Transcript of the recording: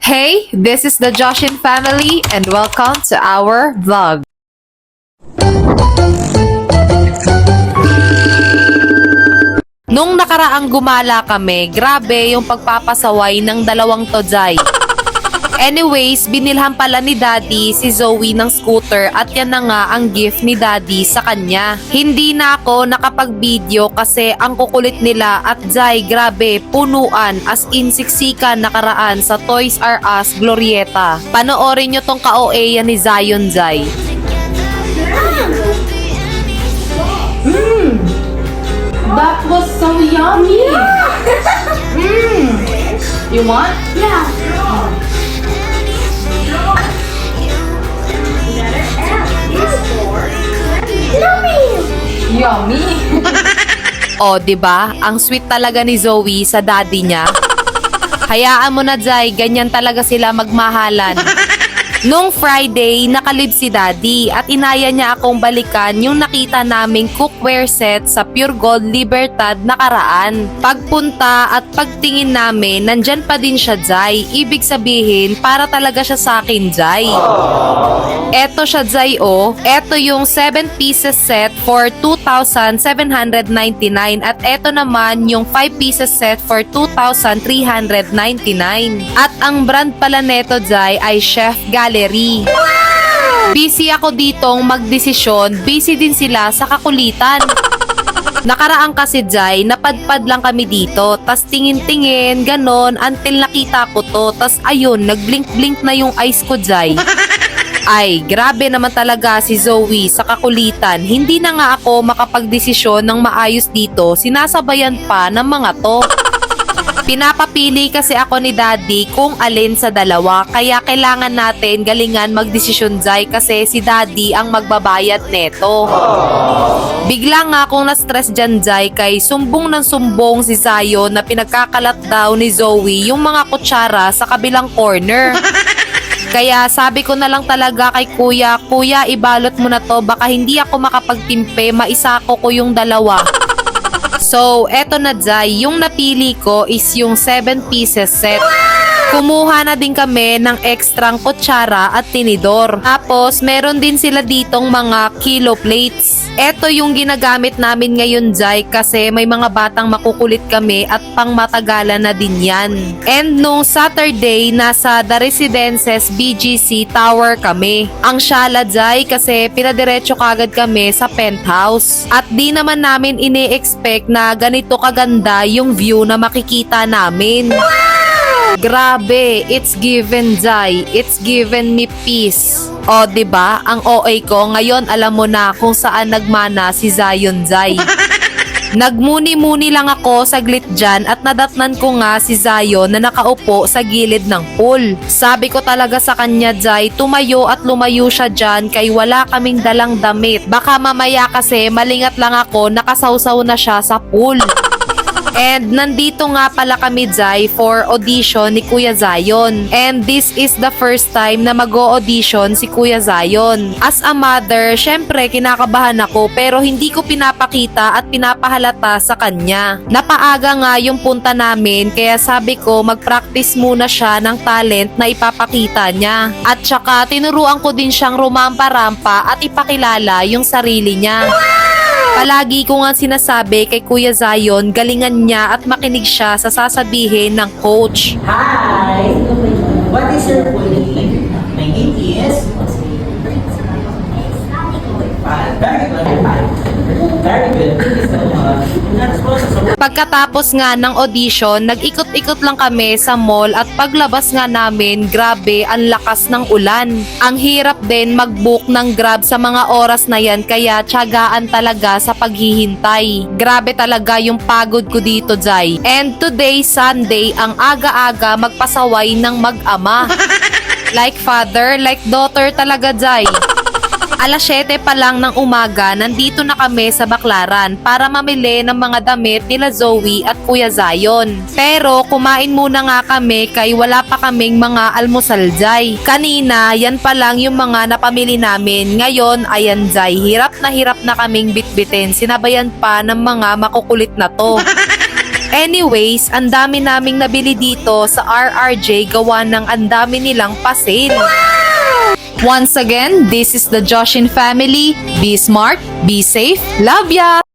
Hey, this is the Joshin family and welcome to our vlog. Nung nakaraang gumala kami, grabe yung pagpapasaway ng dalawang todzay. Anyways, binilhan pala ni Daddy si Zoe ng scooter at yan na nga ang gift ni Daddy sa kanya. Hindi na ako nakapag-video kasi ang kukulit nila at Zay, grabe, punuan as in siksikan nakaraan sa Toys R Us Glorieta. Panoorin nyo tong ka-OA yan ni Zion Zay. That was so yummy! You want? Yeah. Yummy! O, 'di ba? Ang sweet talaga ni Zoe sa daddy niya. Hayaan mo na, Zay, ganyan talaga sila magmahalan. Nung Friday, nakalib si Daddy at inaya niya akong balikan yung nakita naming cookware set sa Pure Gold Libertad nakaraan. Pagpunta at pagtingin namin, nandyan pa din siya, Zay. Ibig sabihin, para talaga siya sa akin, Zay. Eto siya, Zay, oh. Eto yung 7 pieces set for 2,799 at eto naman yung 5 pieces set for 2,399. At ang brand pala neto, Zay, ay Chef Gallery. Busy ako ditong magdesisyon, busy din sila sa kakulitan. Nakaraan kasi, Zay, napadpad lang kami dito, tas tingin-tingin, ganon, until nakita ko to, tas ayun, nagblink-blink na yung eyes ko, Zay. Ay, grabe naman talaga si Zoe sa kakulitan. Hindi na nga ako makapagdesisyon ng maayos dito, sinasabayan pa ng mga to. Pinapapili kasi ako ni Daddy kung alin sa dalawa, kaya kailangan natin galingan magdesisyon, Zay, kasi si Daddy ang magbabayad neto. Bigla nga akong na-stress dyan, Zay, kay sumbong ng sumbong si Zion na pinagkakalat daw ni Zoe yung mga kutsara sa kabilang corner. Kaya sabi ko na lang talaga kay Kuya, Kuya, ibalot mo na to, baka hindi ako makapagtimpe, maisako ko yung dalawa. So, eto na, Zay, yung napili ko is yung 7 pieces set. Kumuha na din kami ng ekstrang kutsara at tinidor. Tapos, meron din sila ditong mga kilo plates. Eto yung ginagamit namin ngayon, Zay, kasi may mga batang makukulit kami at pangmatagalan na din yan. And nung Saturday, nasa The Residences BGC Tower kami. Ang syala, Zay, kasi pinadiretso kagad kami sa penthouse. At di naman namin ini-expect na ganito kaganda yung view na makikita namin. Grabe, it's given, Zay. It's given me peace. O, 'di ba? Ang OA ko ngayon, alam mo na kung saan nagmana si Zion, Zay. Nagmuni-muni lang ako saglit dyan at nadatnan ko nga si Zion na nakaupo sa gilid ng pool. Sabi ko talaga sa kanya, Zay, tumayo at lumayo siya dyan kay wala kaming dalang damit. Baka mamaya kasi malingat lang ako, nakasawsaw na siya sa pool. And nandito nga pala kami, Zay, for audition ni Kuya Zion. And this is the first time na mag-o-audition si Kuya Zion. As a mother, syempre kinakabahan ako pero hindi ko pinapakita at pinapahalata sa kanya. Napaaga nga yung punta namin kaya sabi ko mag-practice muna siya ng talent na ipapakita niya. At saka tinuruan ko din siyang rumampa-rampa at ipakilala yung sarili niya. Palagi ko nga sinasabi kay Kuya Zion, galingan niya at makinig siya sa sasabihin ng coach. Hi! What is your full name? My name is... Very good. Very good. Thank you so much. Pagkatapos nga ng audition, nag-ikot-ikot lang kami sa mall at paglabas nga namin, grabe, ang lakas ng ulan. Ang hirap din mag-book ng Grab sa mga oras na yan kaya tiyagaan talaga sa paghihintay. Grabe talaga yung pagod ko dito, Zay. And today, Sunday, ang aga-aga magpasaway ng mag-ama. Like father, like daughter talaga, Zay. Alas 7 pa lang ng umaga, nandito na kami sa Baclaran para mamili ng mga damit nila Zoe at Kuya Zion. Pero kumain muna nga kami kay wala pa kaming mga almusal, Zay. Kanina, yan pa lang yung mga napamili namin. Ngayon, ayan, Zay, hirap na kaming bitbitin. Sinabayan pa ng mga makukulit na to. Anyways, ang dami naming nabili dito sa RRJ gawa ng ang dami nilang pa-sale. Once again, this is the Joshin family. Be smart, be safe, love ya!